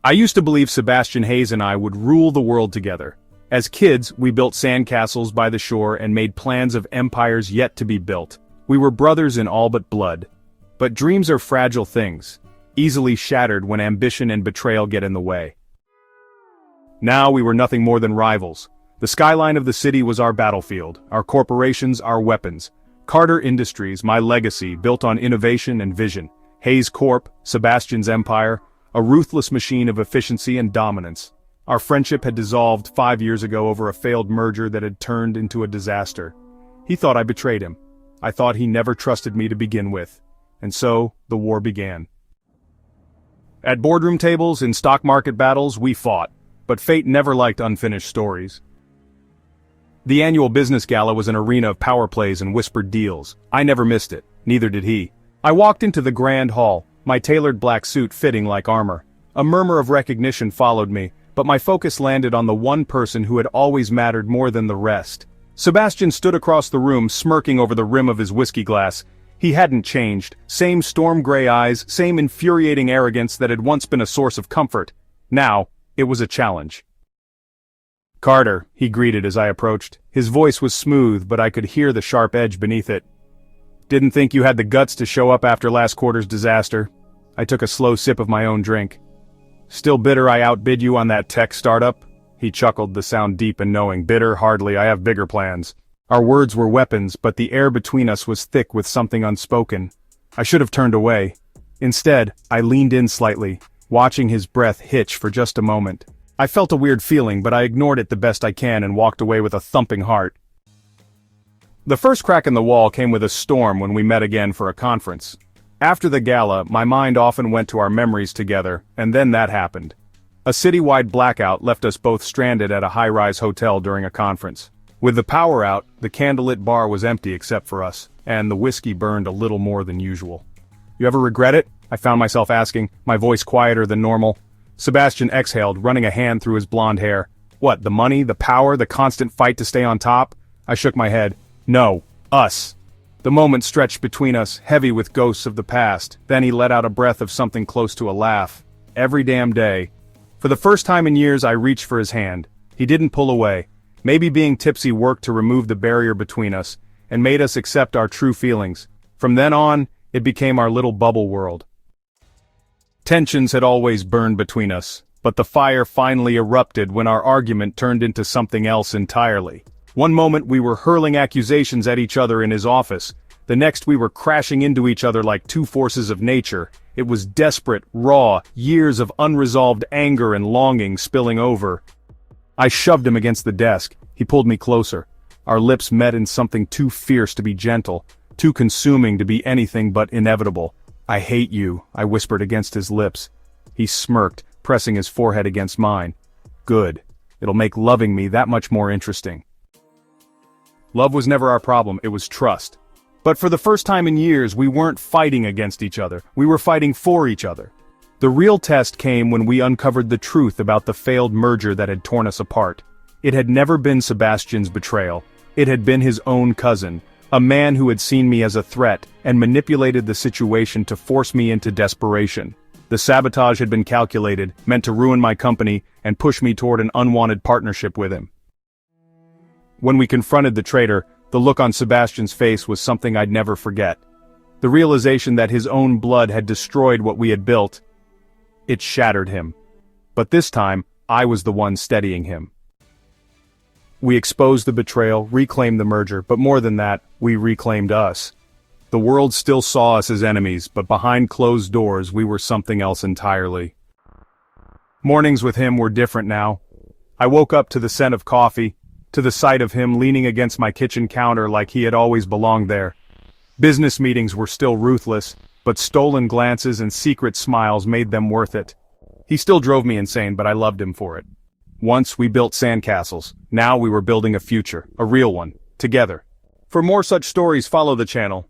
I used to believe Sebastian Hayes and I would rule the world together. As kids, we built sandcastles by the shore and made plans of empires yet to be built. We were brothers in all but blood. But dreams are fragile things, easily shattered when ambition and betrayal get in the way. Now we were nothing more than rivals. The skyline of the city was our battlefield, our corporations our weapons. Carter Industries, my legacy, built on innovation and vision. Hayes Corp, Sebastian's empire, a ruthless machine of efficiency and dominance. Our friendship had dissolved 5 years ago over a failed merger that had turned into a disaster. He thought I betrayed him. I thought he never trusted me to begin with. And so, the war began. At boardroom tables, in stock market battles, we fought. But fate never liked unfinished stories. The annual business gala was an arena of power plays and whispered deals. I never missed it, neither did he. I walked into the grand hall, my tailored black suit fitting like armor. A murmur of recognition followed me, but my focus landed on the one person who had always mattered more than the rest. Sebastian stood across the room, smirking over the rim of his whiskey glass. He hadn't changed, same storm-gray eyes, same infuriating arrogance that had once been a source of comfort. Now, it was a challenge. "Carter," he greeted as I approached. His voice was smooth, but I could hear the sharp edge beneath it. "Didn't think you had the guts to show up after last quarter's disaster." I took a slow sip of my own drink. "Still bitter I outbid you on that tech startup?" He chuckled, the sound deep and knowing. "Bitter? Hardly, I have bigger plans." Our words were weapons, but the air between us was thick with something unspoken. I should have turned away. Instead, I leaned in slightly, watching his breath hitch for just a moment. I felt a weird feeling, but I ignored it the best I can and walked away with a thumping heart. The first crack in the wall came with a storm when we met again for a conference. After the gala, my mind often went to our memories together, and then that happened. A citywide blackout left us both stranded at a high-rise hotel during a conference. With the power out, the candlelit bar was empty except for us, and the whiskey burned a little more than usual. "You ever regret it?" I found myself asking, my voice quieter than normal. Sebastian exhaled, running a hand through his blonde hair. "What, the money, the power, the constant fight to stay on top?" I shook my head. "No, us." The moment stretched between us, heavy with ghosts of the past. Then he let out a breath of something close to a laugh. "Every damn day." For the first time in years I reached for his hand. He didn't pull away. Maybe being tipsy worked to remove the barrier between us, and made us accept our true feelings. From then on, it became our little bubble world. Tensions had always burned between us, but the fire finally erupted when our argument turned into something else entirely. One moment we were hurling accusations at each other in his office, the next we were crashing into each other like two forces of nature. It was desperate, raw, years of unresolved anger and longing spilling over. I shoved him against the desk. He pulled me closer. Our lips met in something too fierce to be gentle, too consuming to be anything but inevitable. "I hate you," I whispered against his lips. He smirked, pressing his forehead against mine. "Good. It'll make loving me that much more interesting." Love was never our problem, it was trust. But for the first time in years, we weren't fighting against each other, we were fighting for each other. The real test came when we uncovered the truth about the failed merger that had torn us apart. It had never been Sebastian's betrayal. It had been his own cousin, a man who had seen me as a threat and manipulated the situation to force me into desperation. The sabotage had been calculated, meant to ruin my company, and push me toward an unwanted partnership with him. When we confronted the traitor, the look on Sebastian's face was something I'd never forget. The realization that his own blood had destroyed what we had built. It shattered him. But this time, I was the one steadying him. We exposed the betrayal, reclaimed the merger, but more than that, we reclaimed us. The world still saw us as enemies, but behind closed doors we were something else entirely. Mornings with him were different now. I woke up to the scent of coffee, to the sight of him leaning against my kitchen counter like he had always belonged there. Business meetings were still ruthless, but stolen glances and secret smiles made them worth it. He still drove me insane, but I loved him for it. Once we built sandcastles, now we were building a future, a real one, together. For more such stories, follow the channel.